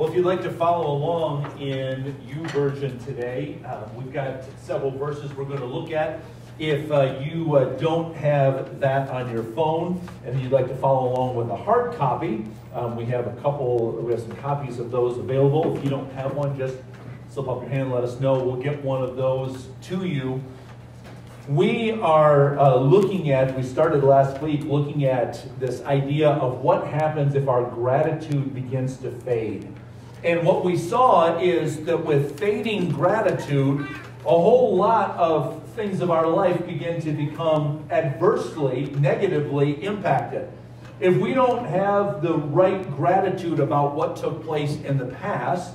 Well, if you'd like to follow along in YouVersion today, we've got several verses we're going to look at. If you don't have that on your phone and you'd like to follow along with a hard copy, we have some copies of those available. If you don't have one, just slip up your hand and let us know. We'll get one of those to you. We are we started last week looking at this idea of what happens if our gratitude begins to fade. And what we saw is that with fading gratitude, a whole lot of things of our life begin to become adversely, negatively impacted. If we don't have the right gratitude about what took place in the past,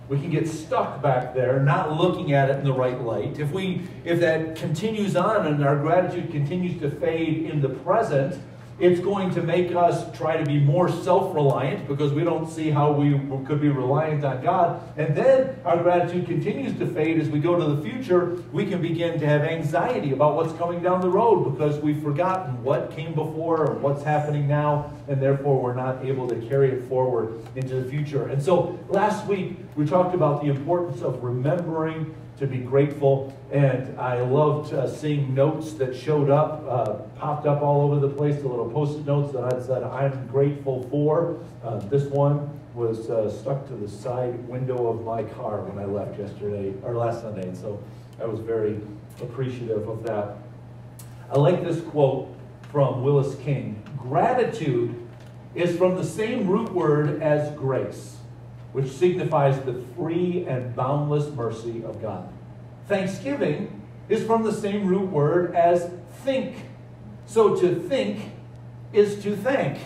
we can get stuck back there, not looking at it in the right light. If that continues on and our gratitude continues to fade in the present, it's going to make us try to be more self-reliant because we don't see how we could be reliant on God. And then our gratitude continues to fade as we go to the future. We can begin to have anxiety about what's coming down the road because we've forgotten what came before or what's happening now, and therefore we're not able to carry it forward into the future. And so last week we talked about the importance of remembering to be grateful, and I loved seeing notes that showed up, popped up all over the place, the little post-it notes that I said I'm grateful for. This one was stuck to the side window of my car when I left last Sunday, and so I was very appreciative of that. I like this quote from Willis King. Gratitude is from the same root word as grace, which signifies the free and boundless mercy of God. Thanksgiving is from the same root word as think. So to think is to thank.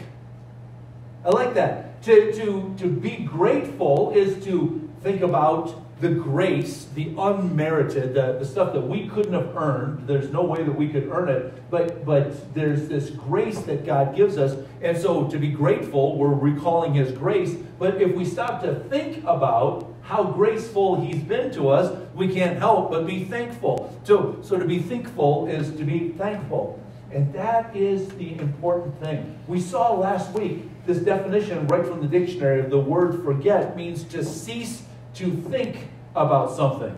I like that. To be grateful is to think about the grace, the unmerited, the stuff that we couldn't have earned. There's no way that we could earn it, but there's this grace that God gives us. And so to be grateful, we're recalling His grace. But if we stop to think about how graceful He's been to us, we can't help but be thankful. So to be thankful is to be thankful. And that is the important thing. We saw last week this definition right from the dictionary of the word forget means to cease to think about something.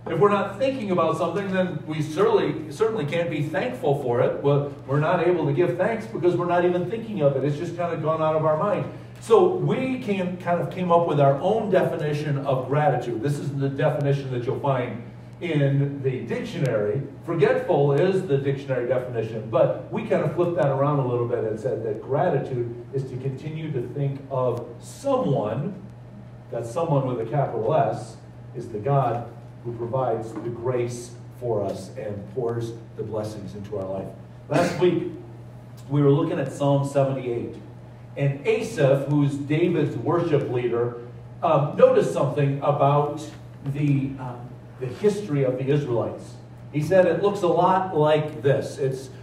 If we're not thinking about something, then we certainly can't be thankful for it. Well, we're not able to give thanks because we're not even thinking of it. It's just kind of gone out of our mind. So we came up with our own definition of gratitude. This is the definition that you'll find in the dictionary. Forgetful is the dictionary definition, but we kind of flipped that around a little bit and said that gratitude is to continue to think of someone. That someone with a capital S is the God who provides the grace for us and pours the blessings into our life. Last week, we were looking at Psalm 78. And Asaph, who's David's worship leader, noticed something about the history of the Israelites. He said it looks a lot like this.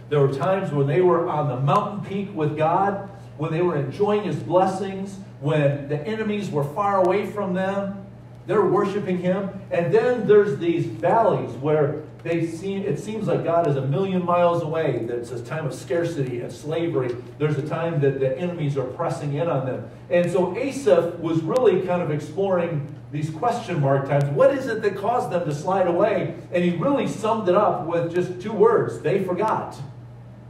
There were times when they were on the mountain peak with God, when they were enjoying His blessings, when the enemies were far away from them, they're worshiping Him. And then there's these valleys where it seems like God is a million miles away. There's a time of scarcity and slavery. There's a time that the enemies are pressing in on them. And so Asaph was really kind of exploring these question mark times. What is it that caused them to slide away? And he really summed it up with just two words. They forgot.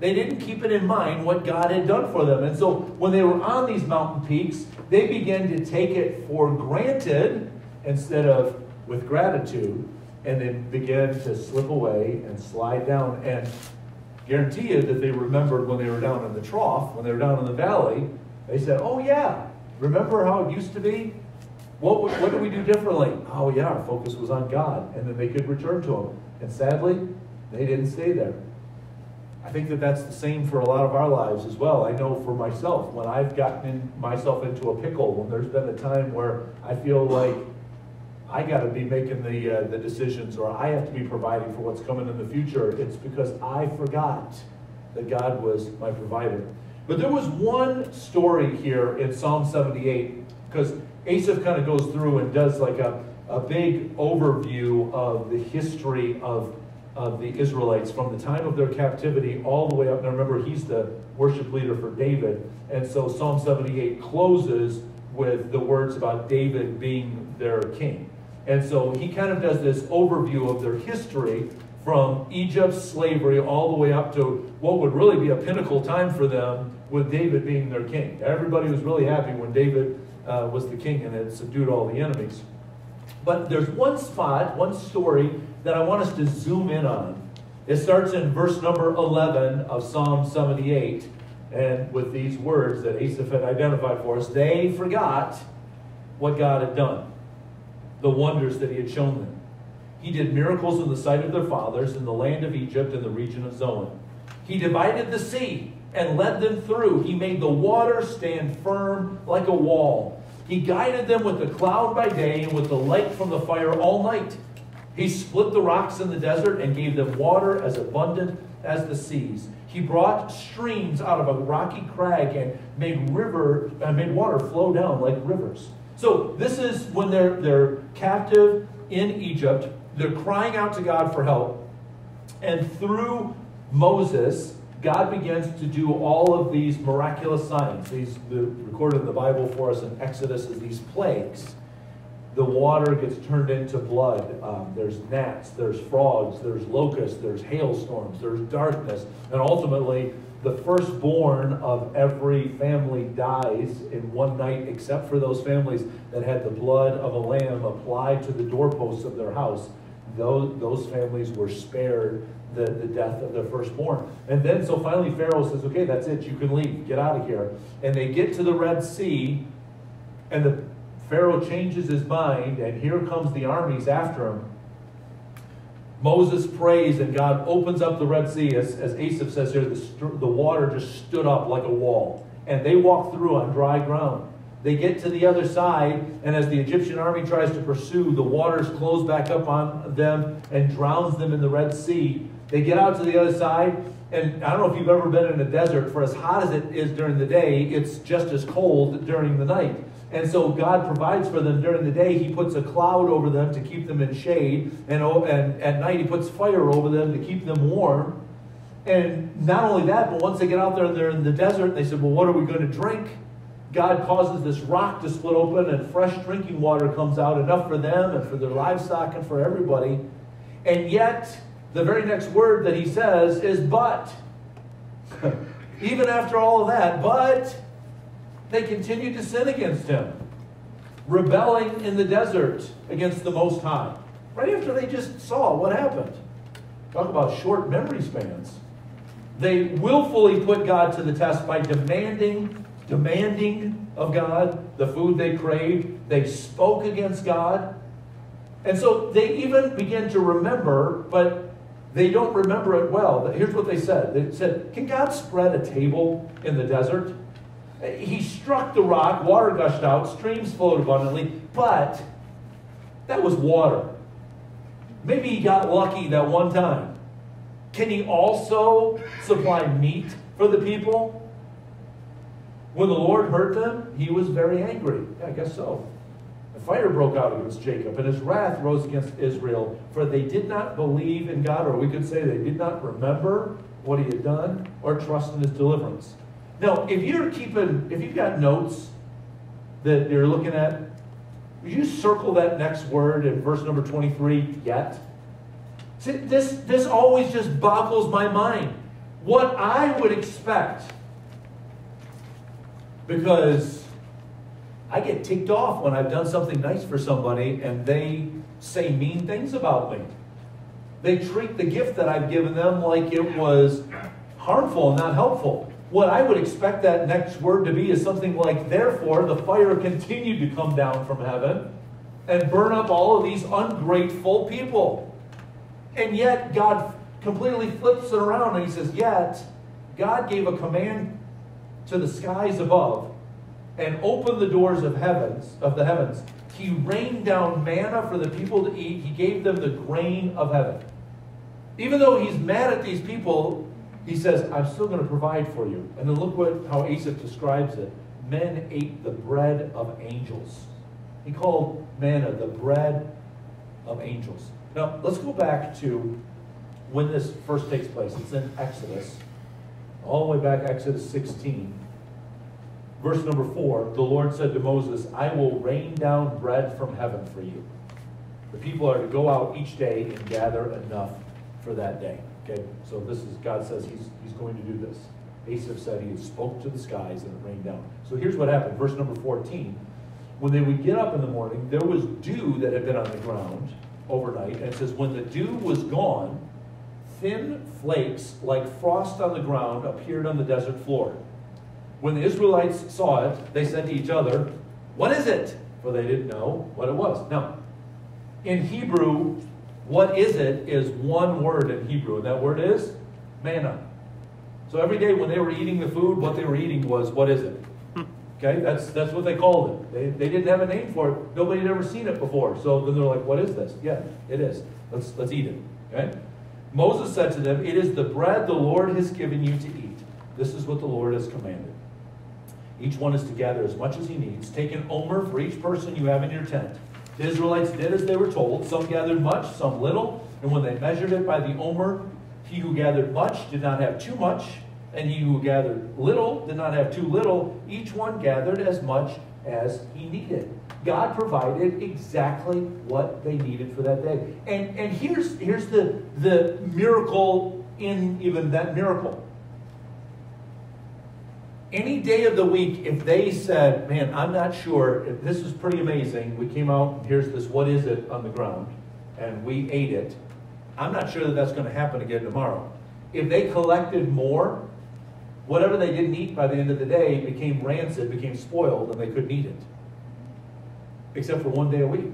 They didn't keep it in mind what God had done for them. And so when they were on these mountain peaks, they began to take it for granted instead of with gratitude, and then began to slip away and slide down. And guarantee you that they remembered when they were down in the trough, when they were down in the valley, they said, oh yeah, remember how it used to be? What did we do differently? Oh yeah, our focus was on God, and then they could return to Him. And sadly, they didn't stay there. I think that that's the same for a lot of our lives as well. I know for myself, when I've gotten myself into a pickle, when there's been a time where I feel like I got to be making the decisions, or I have to be providing for what's coming in the future, it's because I forgot that God was my provider. But there was one story here in Psalm 78, because Asaph kind of goes through and does like a big overview of the history of the Israelites from the time of their captivity all the way up. Now remember, he's the worship leader for David. And so Psalm 78 closes with the words about David being their king. And so he kind of does this overview of their history from Egypt's slavery all the way up to what would really be a pinnacle time for them with David being their king. Everybody was really happy when David was the king and had subdued all the enemies. But there's one spot, one story that I want us to zoom in on. It starts in verse number 11 of Psalm 78, and with these words that Asaph had identified for us. They forgot what God had done, the wonders that he had shown them. He did miracles in the sight of their fathers in the land of Egypt and the region of Zoan. He divided the sea and led them through. He made the water stand firm like a wall. He guided them with the cloud by day and with the light from the fire all night. He split the rocks in the desert and gave them water as abundant as the seas. He brought streams out of a rocky crag and made water flow down like rivers. So this is when they're captive in Egypt. They're crying out to God for help. And through Moses, God begins to do all of these miraculous signs. These recorded in the Bible for us in Exodus as these plagues. The water gets turned into blood. There's gnats, there's frogs, there's locusts, there's hailstorms, there's darkness. And ultimately, the firstborn of every family dies in one night, except for those families that had the blood of a lamb applied to the doorposts of their house. Those families were spared the death of their firstborn. And then, so finally Pharaoh says, okay, that's it, you can leave, get out of here. And they get to the Red Sea, and the Pharaoh changes his mind, and here comes the armies after him. Moses prays, and God opens up the Red Sea. As Asaph says here, the water just stood up like a wall. And they walk through on dry ground. They get to the other side, and as the Egyptian army tries to pursue, the waters close back up on them and drowns them in the Red Sea. They get out to the other side, and I don't know if you've ever been in a desert. For as hot as it is during the day, it's just as cold during the night. And so God provides for them during the day. He puts a cloud over them to keep them in shade. And at night, he puts fire over them to keep them warm. And not only that, but once they get out there and they're in the desert, they said, well, what are we going to drink? God causes this rock to split open and fresh drinking water comes out, enough for them and for their livestock and for everybody. And yet, the very next word that he says is but. Even after all of that, but they continued to sin against him, rebelling in the desert against the Most High. Right after they just saw what happened. Talk about short memory spans. They willfully put God to the test by demanding of God the food they craved. They spoke against God. And so they even begin to remember, but they don't remember it well. Here's what they said. They said, can God spread a table in the desert? He struck the rock, water gushed out, streams flowed abundantly, but that was water. Maybe he got lucky that one time. Can he also supply meat for the people? When the Lord heard them, he was very angry. Yeah, I guess so. The fire broke out against Jacob, and his wrath rose against Israel, for they did not believe in God, or we could say they did not remember what he had done or trust in his deliverance. Now, if you've got notes that you're looking at, would you circle that next word in verse number 23, yet? See, this always just boggles my mind. What I would expect, because I get ticked off when I've done something nice for somebody and they say mean things about me. They treat the gift that I've given them like it was harmful and not helpful. What I would expect that next word to be is something like, therefore, the fire continued to come down from heaven and burn up all of these ungrateful people. And yet, God completely flips it around and he says, yet, God gave a command to the skies above and opened the doors of the heavens. He rained down manna for the people to eat. He gave them the grain of heaven. Even though he's mad at these people, he says, I'm still going to provide for you. And then look how Asaph describes it. Men ate the bread of angels. He called manna the bread of angels. Now, let's go back to when this first takes place. It's in Exodus. All the way back, Exodus 16. Verse number 4, the Lord said to Moses, I will rain down bread from heaven for you. The people are to go out each day and gather enough for that day. Okay, so this is, God says he's going to do this. Asaph said he spoke to the skies and it rained down. So here's what happened. Verse number 14. When they would get up in the morning, there was dew that had been on the ground overnight. And it says, when the dew was gone, thin flakes like frost on the ground appeared on the desert floor. When the Israelites saw it, they said to each other, what is it? For they didn't know what it was. Now, in Hebrew, what is it is one word in Hebrew, and that word is manna. So every day when they were eating the food, what they were eating was, what is it? Okay, that's what they called it. They didn't have a name for it. Nobody had ever seen it before. So then they're like, what is this? Yeah, it is. Let's eat it. Okay? Moses said to them, it is the bread the Lord has given you to eat. This is what the Lord has commanded. Each one is to gather as much as he needs. Take an omer for each person you have in your tent. The Israelites did as they were told. Some gathered much, some little. And when they measured it by the omer, he who gathered much did not have too much, and he who gathered little did not have too little. Each one gathered as much as he needed. God provided exactly what they needed for that day. And here's the miracle in even that miracle. Any day of the week, if they said, man, I'm not sure, if this is pretty amazing, we came out, and here's this, what is it on the ground, and we ate it, I'm not sure that that's going to happen again tomorrow. If they collected more, whatever they didn't eat by the end of the day became rancid, became spoiled, and they couldn't eat it. Except for one day a week.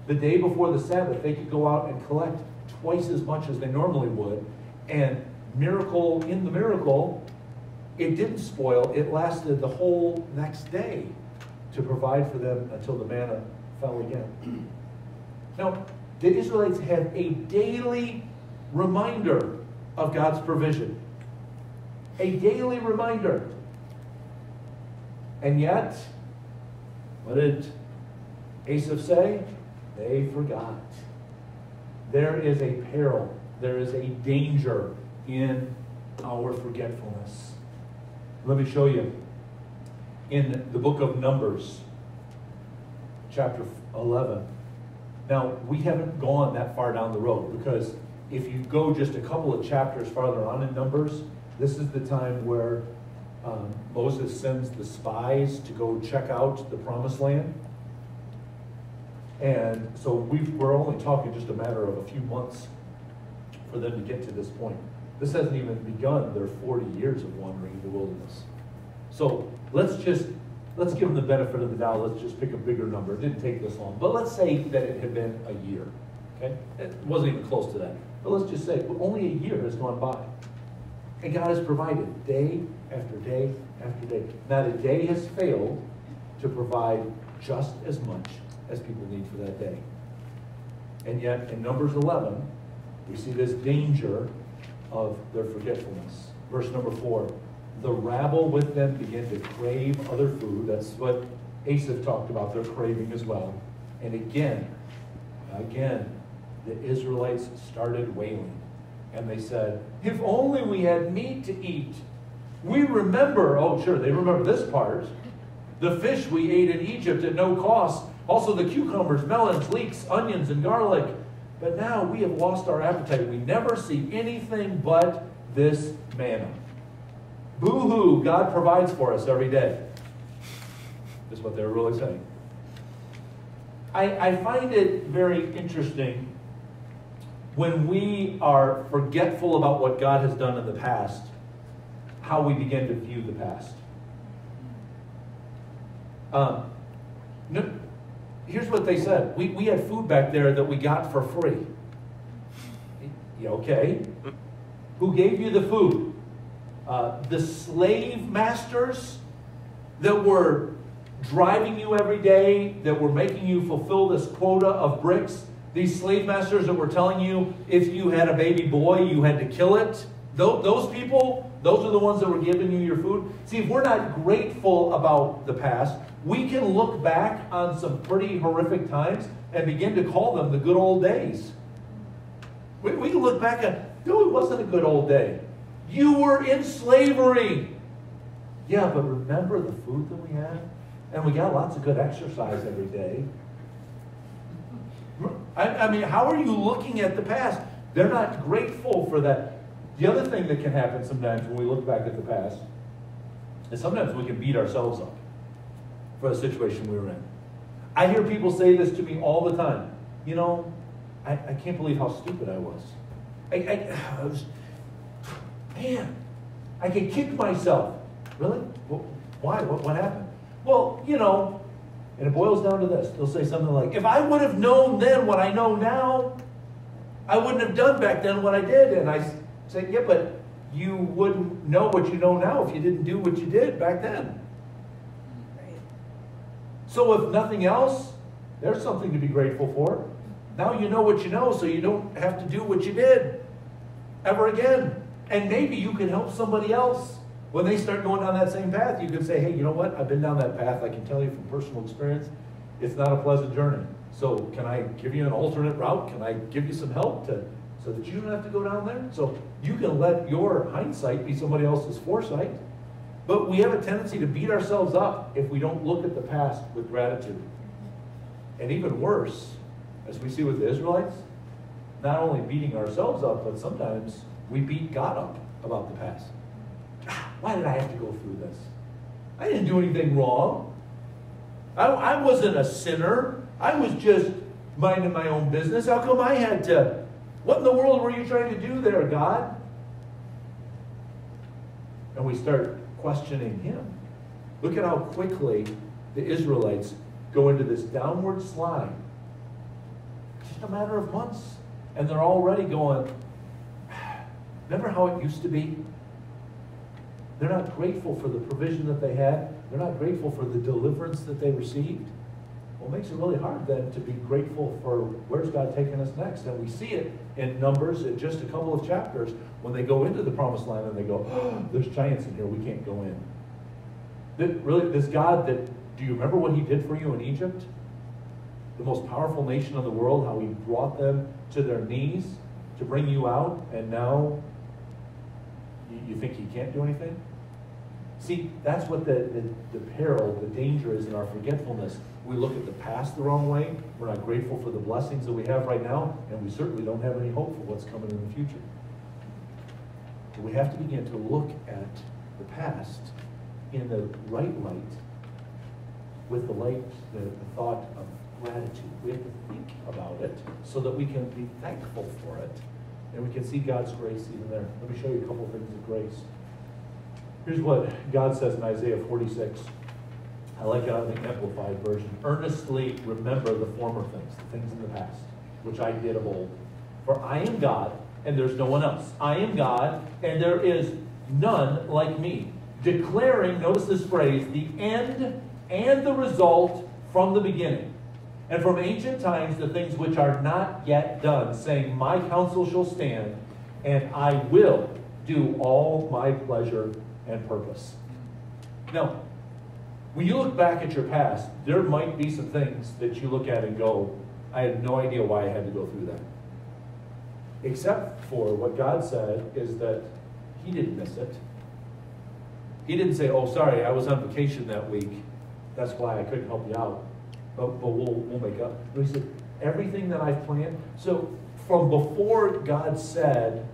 The day before the Sabbath, they could go out and collect twice as much as they normally would, and miracle in the miracle, it didn't spoil. It lasted the whole next day to provide for them until the manna fell again. Now, the Israelites had a daily reminder of God's provision. A daily reminder. And yet, what did Asaph say? They forgot. There is a peril. There is a danger in our forgetfulness. Let me show you. In the book of Numbers, chapter 11. Now, we haven't gone that far down the road, because if you go just a couple of chapters farther on in Numbers, this is the time where Moses sends the spies to go check out the promised land. And so we're only talking just a matter of a few months for them to get to this point. This hasn't even begun their 40 years of wandering in the wilderness. So let's give them the benefit of the doubt. Let's just pick a bigger number. It didn't take this long. But let's say that it had been a year. Okay? It wasn't even close to that. But let's just say only a year has gone by. And God has provided day after day after day. Not a day has failed to provide just as much as people need for that day. And yet, in Numbers 11, we see this danger of their forgetfulness. Verse number 4, the rabble with them began to crave other food. That's what Asaph talked about, their craving as well. And again, the Israelites started wailing. And they said, if only we had meat to eat. We remember, oh sure, they remember this part, the fish we ate in Egypt at no cost. Also the cucumbers, melons, leeks, onions, and garlic. But now we have lost our appetite. We never see anything but this manna. Boo-hoo, God provides for us every day. Is what they're really saying. I find it very interesting when we are forgetful about what God has done in the past, how we begin to view the past. Here's what they said. We had food back there that we got for free. Okay. Who gave you the food? The slave masters that were driving you every day, that were making you fulfill this quota of bricks. These slave masters that were telling you if you had a baby boy, you had to kill it. Those people, those are the ones that were giving you your food. See, if we're not grateful about the past, we can look back on some pretty horrific times and begin to call them the good old days. We can look back at, no, it wasn't a good old day. You were in slavery. Yeah, but remember the food that we had? And we got lots of good exercise every day. I mean, how are you looking at the past? They're not grateful for that. The other thing that can happen sometimes when we look back at the past is sometimes we can beat ourselves up for the situation we were in. I hear people say this to me all the time. You know, I can't believe how stupid I was. I was, man, I could kick myself. Really? Why? What happened? Well, you know, and it boils down to this. They'll say something like, if I would have known then what I know now, I wouldn't have done back then what I did. And I say, yeah, but you wouldn't know what you know now if you didn't do what you did back then. Right. So if nothing else, there's something to be grateful for. Now you know what you know, so you don't have to do what you did ever again. And maybe you can help somebody else. When they start going down that same path, you can say, hey, you know what? I've been down that path. I can tell you from personal experience, it's not a pleasant journey. So can I give you an alternate route? Can I give you some help so that you don't have to go down there? So you can let your hindsight be somebody else's foresight. But we have a tendency to beat ourselves up if we don't look at the past with gratitude. And even worse, as we see with the Israelites, not only beating ourselves up, but sometimes we beat God up about the past. Why did I have to go through this? I didn't do anything wrong. I wasn't a sinner. I was just minding my own business. How come I had to? What in the world were you trying to do there, God? And we start questioning him. Look at how quickly the Israelites go into this downward slide. Just a matter of months. And they're already going, remember how it used to be? They're not grateful for the provision that they had. They're not grateful for the deliverance that they received. Well, it makes it really hard then to be grateful for where's God taking us next. And we see it in Numbers in just a couple of chapters when they go into the promised land and they go, oh, there's giants in here, we can't go in. Really, this God that, do you remember what he did for you in Egypt? The most powerful nation in the world, how he brought them to their knees to bring you out, and now you think he can't do anything? See, that's what the peril, the danger is in our forgetfulness. We look at the past the wrong way. We're not grateful for the blessings that we have right now, and we certainly don't have any hope for what's coming in the future. But we have to begin to look at the past in the right light, with the light, the thought of gratitude. We have to think about it so that we can be thankful for it, and we can see God's grace even there. Let me show you a couple of things of grace. Here's what God says in Isaiah 46. I like it out of the Amplified version. Earnestly remember the former things, the things in the past, which I did of old. For I am God, and there's no one else. I am God, and there is none like me. Declaring, notice this phrase, the end and the result from the beginning. And from ancient times, the things which are not yet done, saying, my counsel shall stand, and I will do all my pleasure and purpose. Now, when you look back at your past, there might be some things that you look at and go, I had no idea why I had to go through that. Except for what God said is that he didn't miss it. He didn't say, oh, sorry, I was on vacation that week. That's why I couldn't help you out. But we'll make up. But he said, everything that I've planned. So from before God said,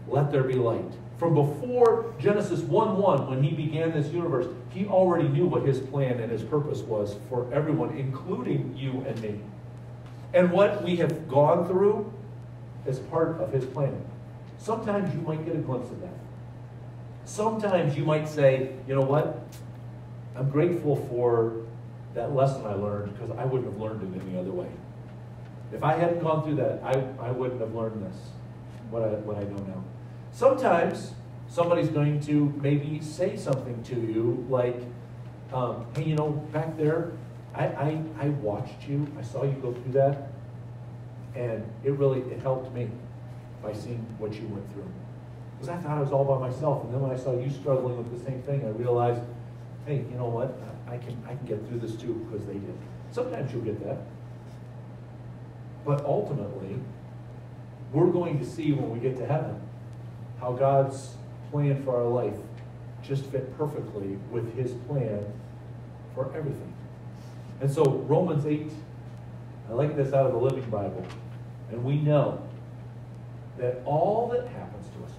let there be light, from before Genesis 1:1, when he began this universe, he already knew what his plan and his purpose was for everyone, including you and me. And what we have gone through is part of his plan. Sometimes you might get a glimpse of that. Sometimes you might say, you know what? I'm grateful for that lesson I learned because I wouldn't have learned it any other way. If I hadn't gone through that, I wouldn't have learned this, what I know now. Sometimes somebody's going to maybe say something to you like, hey, you know, back there, I watched you. I saw you go through that. And it helped me by seeing what you went through. Because I thought I was all by myself. And then when I saw you struggling with the same thing, I realized, hey, you know what? I can get through this too because they did. Sometimes you'll get that. But ultimately, we're going to see when we get to heaven how God's plan for our life just fit perfectly with his plan for everything. And so Romans 8, I like this out of the Living Bible, and we know that all that happens to us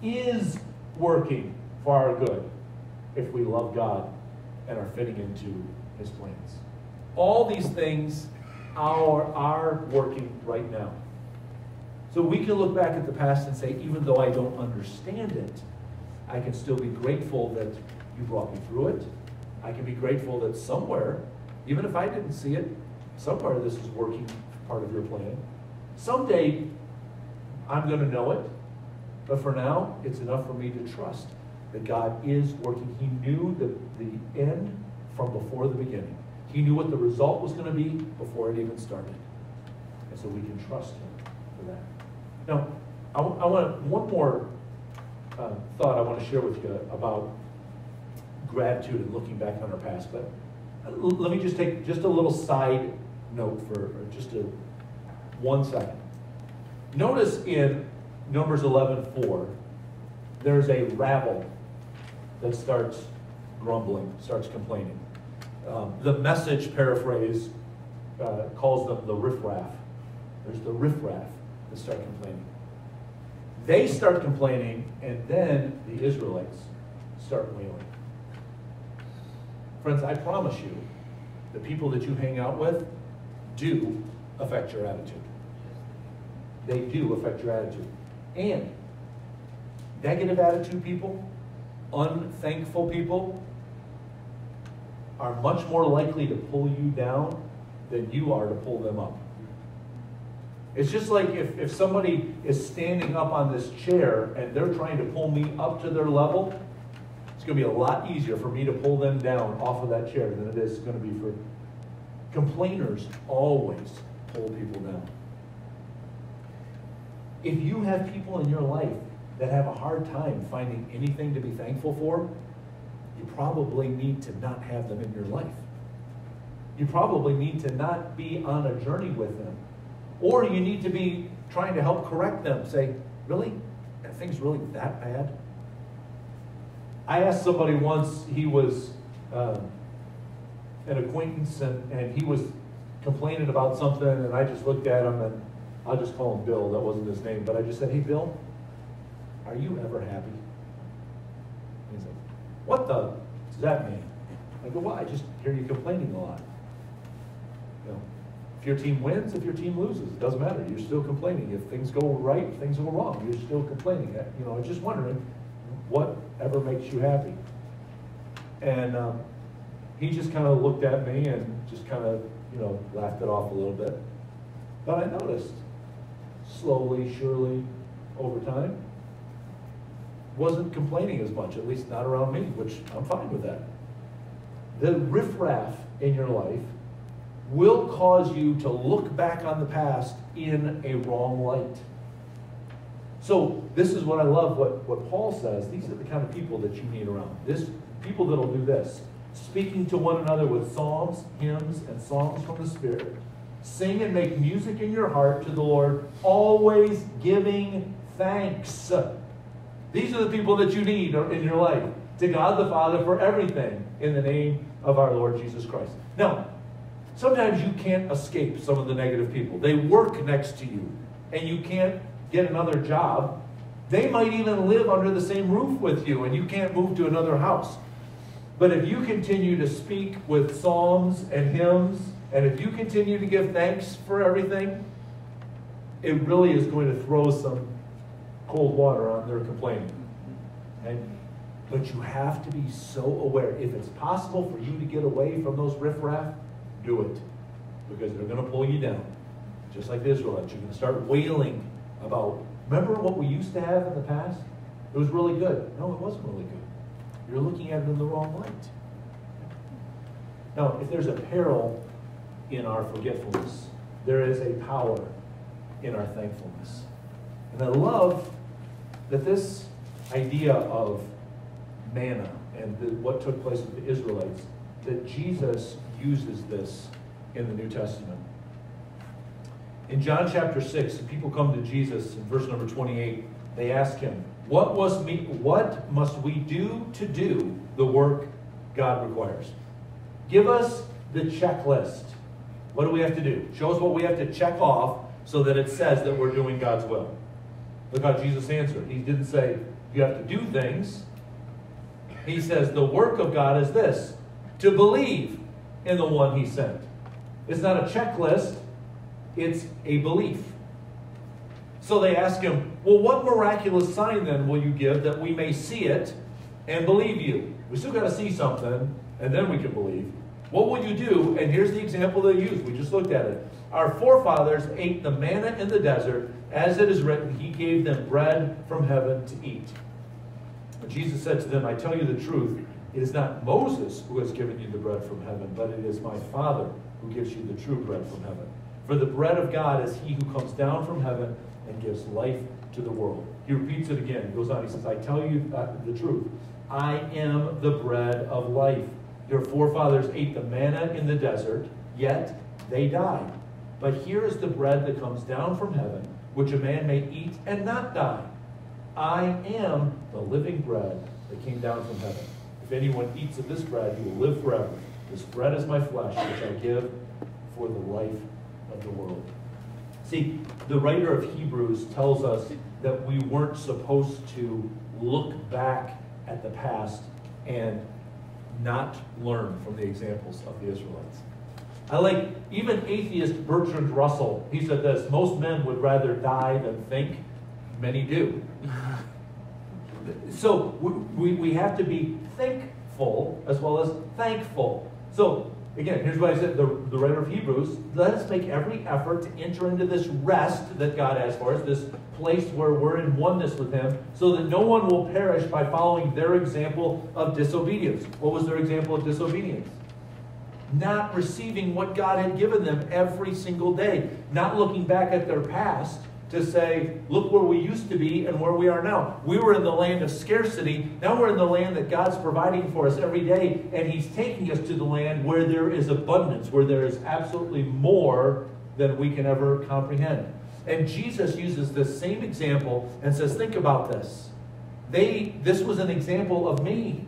is working for our good if we love God and are fitting into his plans. All these things are working right now. So we can look back at the past and say, even though I don't understand it, I can still be grateful that you brought me through it. I can be grateful that somewhere, even if I didn't see it, somewhere this is working part of your plan. Someday, I'm going to know it. But for now, it's enough for me to trust that God is working. He knew the end from before the beginning. He knew what the result was going to be before it even started. And so we can trust him for that. Now, I want one more thought I want to share with you about gratitude and looking back on our past. But let me just take just a little side note for just 1 second. Notice in Numbers 11:4, there's a rabble that starts grumbling, starts complaining. The Message paraphrase calls them the riffraff. There's the riffraff that start complaining. They start complaining, and then the Israelites start wailing. Friends, I promise you, the people that you hang out with do affect your attitude. They do affect your attitude. And negative attitude people, unthankful people, are much more likely to pull you down than you are to pull them up. It's just like if somebody is standing up on this chair and they're trying to pull me up to their level, it's going to be a lot easier for me to pull them down off of that chair than it is going to be for complainers. Always pull people down. If you have people in your life that have a hard time finding anything to be thankful for, you probably need to not have them in your life. You probably need to not be on a journey with them. Or you need to be trying to help correct them. Say, really? Are things really that bad? I asked somebody once, he was an acquaintance, and he was complaining about something, and I just looked at him, and I'll just call him Bill. That wasn't his name. But I just said, hey, Bill, are you ever happy? And he's like, what the does that mean? I go, well, I just hear you complaining a lot. You know, if your team wins, if your team loses, it doesn't matter. You're still complaining. If things go right, if things go wrong, you're still complaining. You know, I'm just wondering, whatever makes you happy? And he just kind of looked at me and just kind of, laughed it off a little bit. But I noticed, slowly, surely, over time, wasn't complaining as much, at least not around me, which I'm fine with that. The riffraff in your life will cause you to look back on the past in a wrong light. So this is what I love, what Paul says. These are the kind of people that you need around. People that'll do this. Speaking to one another with psalms, hymns, and songs from the Spirit. Sing and make music in your heart to the Lord, always giving thanks. These are the people that you need in your life. To God the Father for everything in the name of our Lord Jesus Christ. Now, sometimes you can't escape some of the negative people. They work next to you, and you can't get another job. They might even live under the same roof with you, and you can't move to another house. But if you continue to speak with psalms and hymns, and if you continue to give thanks for everything, it really is going to throw some cold water on their complaining. But you have to be so aware. If it's possible for you to get away from those riffraff, do it. Because they're going to pull you down. Just like the Israelites. You're going to start wailing about, remember what we used to have in the past? It was really good. No, it wasn't really good. You're looking at it in the wrong light. Now, if there's a peril in our forgetfulness, there is a power in our thankfulness. And I love that this idea of manna and what took place with the Israelites, that Jesus uses this in the New Testament. In John chapter 6, people come to Jesus in verse number 28. They ask him, What must we do to do the work God requires? Give us the checklist. What do we have to do? Show us what we have to check off so that it says that we're doing God's will. Look how Jesus answered. He didn't say, you have to do things. He says, the work of God is this, to believe in the one he sent. It's not a checklist, it's a belief. So they ask him, well, what miraculous sign then will you give that we may see it and believe you? We still got to see something, and then we can believe. What will you do? And here's the example they used. We just looked at it. Our forefathers ate the manna in the desert. As it is written, he gave them bread from heaven to eat. And Jesus said to them, I tell you the truth, it is not Moses who has given you the bread from heaven, but it is my Father who gives you the true bread from heaven. For the bread of God is he who comes down from heaven and gives life to the world. He repeats it again. He goes on, he says, I tell you the truth. I am the bread of life. Your forefathers ate the manna in the desert, yet they died. But here is the bread that comes down from heaven, which a man may eat and not die. I am the living bread that came down from heaven. If anyone eats of this bread, he will live forever. This bread is my flesh, which I give for the life of the world. See, the writer of Hebrews tells us that we weren't supposed to look back at the past and not learn from the examples of the Israelites. I like even atheist Bertrand Russell. He said this, most men would rather die than think. Many do. So we have to be thankful as well as thankful. So again, here's what I said, the writer of Hebrews, let us make every effort to enter into this rest that God has for us, this place where we're in oneness with him, so that no one will perish by following their example of disobedience. What was their example of disobedience? Not receiving what God had given them every single day. Not looking back at their past to say, look where we used to be and where we are now. We were in the land of scarcity. Now we're in the land that God's providing for us every day. And he's taking us to the land where there is abundance, where there is absolutely more than we can ever comprehend. And Jesus uses this same example and says, think about this. This was an example of me.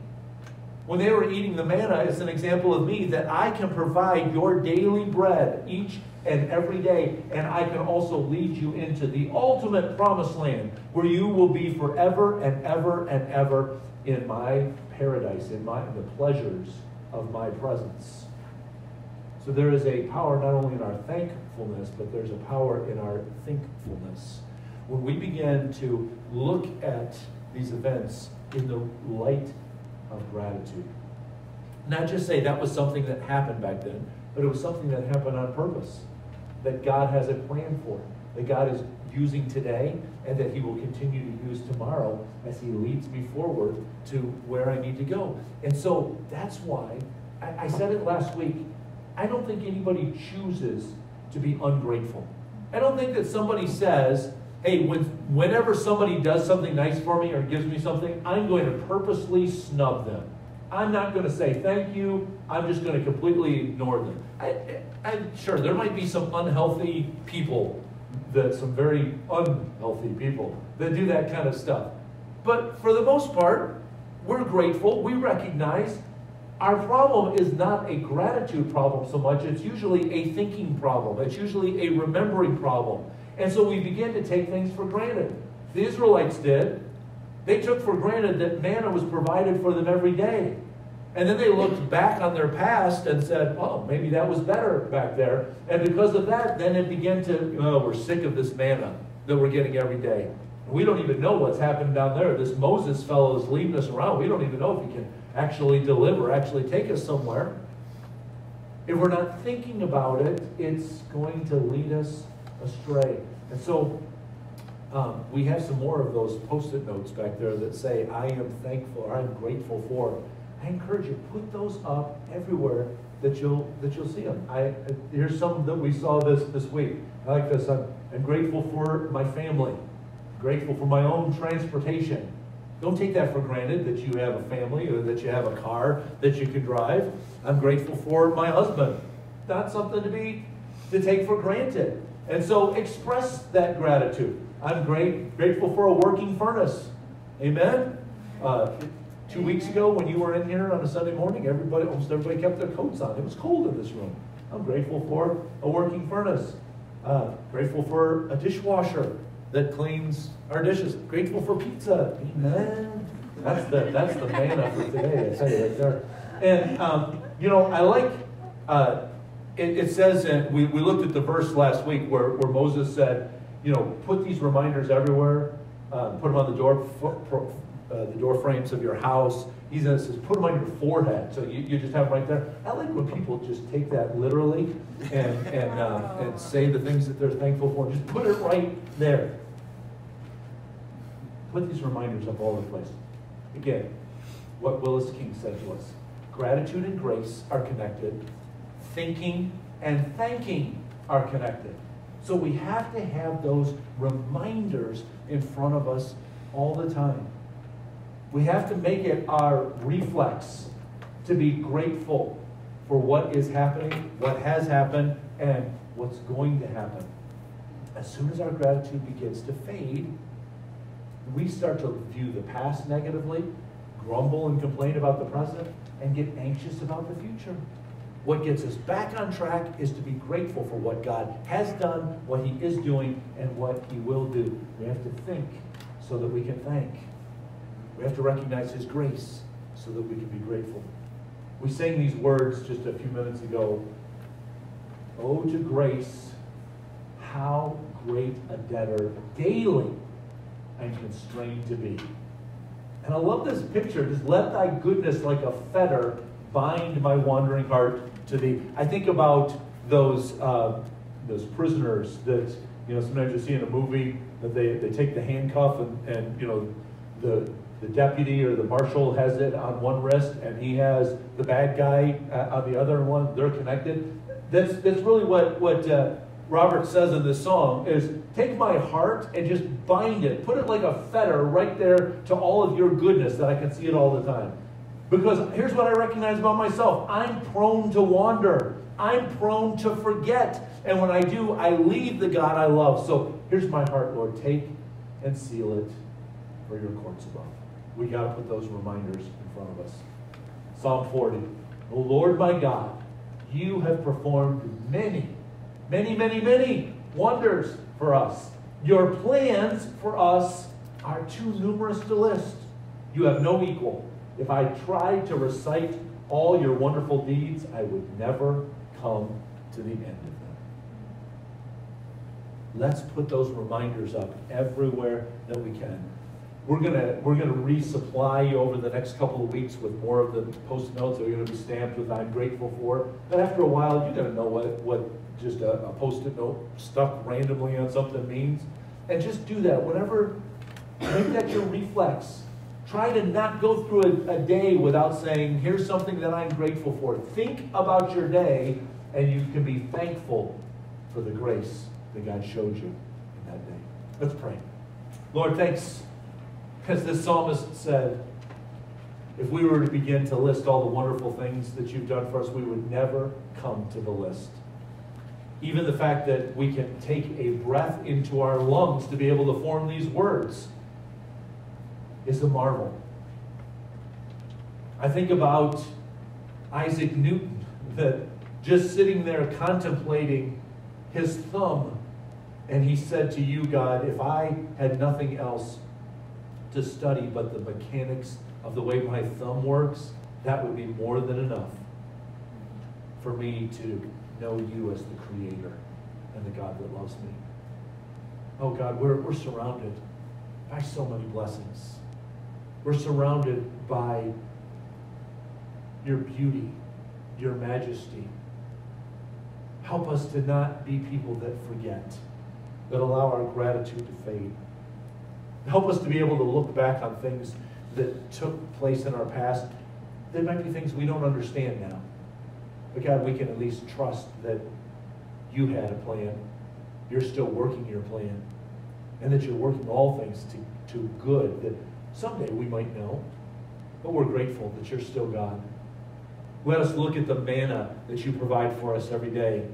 When they were eating the manna, it's an example of me, that I can provide your daily bread each and every day, and I can also lead you into the ultimate promised land where you will be forever and ever and ever in my paradise, in the pleasures of my presence. So there is a power not only in our thankfulness, but there's a power in our thinkfulness. When we begin to look at these events in the light of gratitude, not just say that was something that happened back then, but it was something that happened on purpose, that God has a plan for, that God is using today, and that he will continue to use tomorrow as he leads me forward to where I need to go. And so that's why, I said it last week, I don't think anybody chooses to be ungrateful. I don't think that somebody says, hey, whenever somebody does something nice for me or gives me something, I'm going to purposely snub them. I'm not going to say thank you. I'm just going to completely ignore them. I'm sure there might be some unhealthy people, some very unhealthy people that do that kind of stuff. But for the most part, we're grateful. We recognize our problem is not a gratitude problem so much. It's usually a thinking problem. It's usually a remembering problem. And so we begin to take things for granted. The Israelites did. They took for granted that manna was provided for them every day. And then they looked back on their past and said, oh, maybe that was better back there. And because of that, then it began to, we're sick of this manna that we're getting every day. And we don't even know what's happening down there. This Moses fellow is leading us around. We don't even know if he can actually deliver, actually take us somewhere. If we're not thinking about it, it's going to lead us astray. And so we have some more of those Post-it notes back there that say, I am thankful, or I'm grateful for. I encourage you, put those up everywhere that you'll see them. Here's some that we saw this week. I like this. I'm grateful for my family. Grateful for my own transportation. Don't take that for granted that you have a family or that you have a car that you can drive. I'm grateful for my husband. Not something to take for granted. And so express that gratitude. I'm grateful for a working furnace. Amen? 2 weeks ago when you were in here on a Sunday morning, almost everybody kept their coats on. It was cold in this room. I'm grateful for a working furnace. Grateful for a dishwasher that cleans our dishes. Grateful for pizza. Amen? That's the manna for today, I tell you right there. And, I like, it says, and we looked at the verse last week where Moses said, put these reminders everywhere, put them on the door frames of your house. He says, put them on your forehead, so you just have them right there. I like when people just take that literally and say the things that they're thankful for. Just put it right there. Put these reminders up all over the place. Again, what Willis King said to us. Gratitude and grace are connected. Thinking and thanking are connected. So we have to have those reminders in front of us all the time. We have to make it our reflex to be grateful for what is happening, what has happened, and what's going to happen. As soon as our gratitude begins to fade, we start to view the past negatively, grumble and complain about the present, and get anxious about the future. What gets us back on track is to be grateful for what God has done, what He is doing, and what He will do. We have to think so that we can thank. We have to recognize His grace so that we can be grateful. We sang these words just a few minutes ago. Oh, to grace, how great a debtor daily I'm constrained to be. And I love this picture. Just let thy goodness like a fetter bind my wandering heart to thee. I think about those prisoners that, sometimes you see in a movie that they take the handcuff and the deputy or the marshal has it on one wrist and he has the bad guy on the other one. They're connected. That's really what Robert says in this song is take my heart and just bind it. Put it like a fetter right there to all of your goodness that I can see it all the time. Because here's what I recognize about myself. I'm prone to wander. I'm prone to forget. And when I do, I leave the God I love. So here's my heart, Lord. Take and seal it for your courts above. We got to put those reminders in front of us. Psalm 40. O Lord my God, you have performed many, many, many, many wonders for us. Your plans for us are too numerous to list. You have no equal. If I tried to recite all your wonderful deeds, I would never come to the end of them. Let's put those reminders up everywhere that we can. We're gonna resupply you over the next couple of weeks with more of the post-it notes that are going to be stamped with "I'm grateful for." But after a while, you're going to know what just a post-it note stuck randomly on something means, and just do that. Whenever, make that your reflex. Try to not go through a day without saying, "Here's something that I'm grateful for." Think about your day, and you can be thankful for the grace that God showed you in that day. Let's pray. Lord, thanks. As this psalmist said, if we were to begin to list all the wonderful things that you've done for us, we would never come to the list. Even the fact that we can take a breath into our lungs to be able to form these words is a marvel. I think about Isaac Newton, that just sitting there contemplating his thumb, and he said to you, God, if I had nothing else to study but the mechanics of the way my thumb works, that would be more than enough for me to know you as the Creator and the God that loves me. Oh God, we're surrounded by so many blessings. We're surrounded by your beauty, your majesty. Help us to not be people that forget, that allow our gratitude to fade. Help us to be able to look back on things that took place in our past. There might be things we don't understand now. But God, we can at least trust that you had a plan. You're still working your plan. And that you're working all things to good that someday we might know. But we're grateful that you're still God. Let us look at the manna that you provide for us every day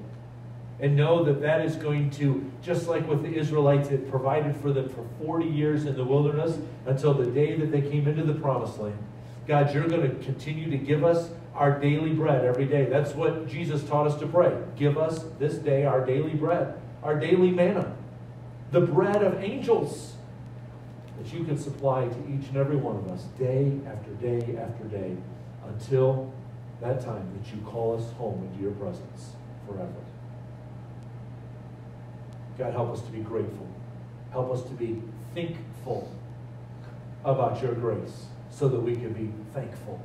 And know that that is going to, just like with the Israelites, it provided for them for 40 years in the wilderness until the day that they came into the promised land. God, you're going to continue to give us our daily bread every day. That's what Jesus taught us to pray. Give us this day our daily bread, our daily manna, the bread of angels that you can supply to each and every one of us day after day after day until that time that you call us home into your presence forever. God, help us to be grateful. Help us to be thankful about your grace so that we can be thankful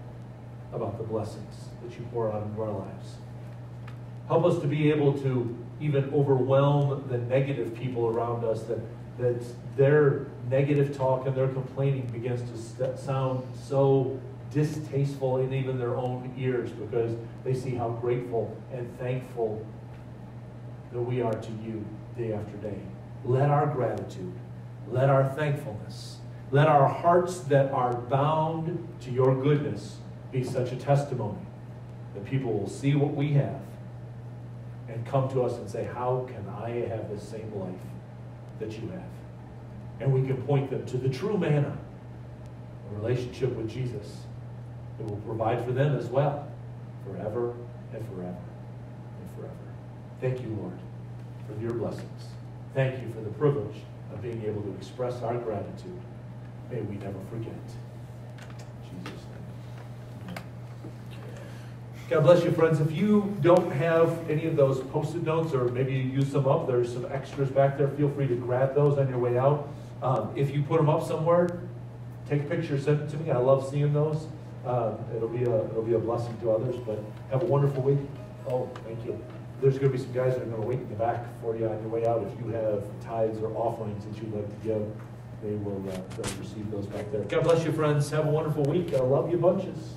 about the blessings that you pour out into our lives. Help us to be able to even overwhelm the negative people around us, that their negative talk and their complaining begins to sound so distasteful in even their own ears because they see how grateful and thankful that we are to you day after day. Let our gratitude, let our thankfulness, let our hearts that are bound to your goodness be such a testimony that people will see what we have and come to us and say, how can I have the same life that you have? And we can point them to the true manna, a relationship with Jesus that will provide for them as well, forever and forever and forever. Thank you, Lord, for your blessings. Thank you for the privilege of being able to express our gratitude. May we never forget. In Jesus' name. God bless you, friends. If you don't have any of those Post-it notes, or maybe you use them up, there's some extras back there. Feel free to grab those on your way out. If you put them up somewhere, take a picture, send it to me. I love seeing those. It'll be a blessing to others. But have a wonderful week. Oh, thank you. There's going to be some guys that are going to wait in the back for you on your way out. If you have tithes or offerings that you'd like to give, they'll receive those back there. God bless you, friends. Have a wonderful week. I love you bunches.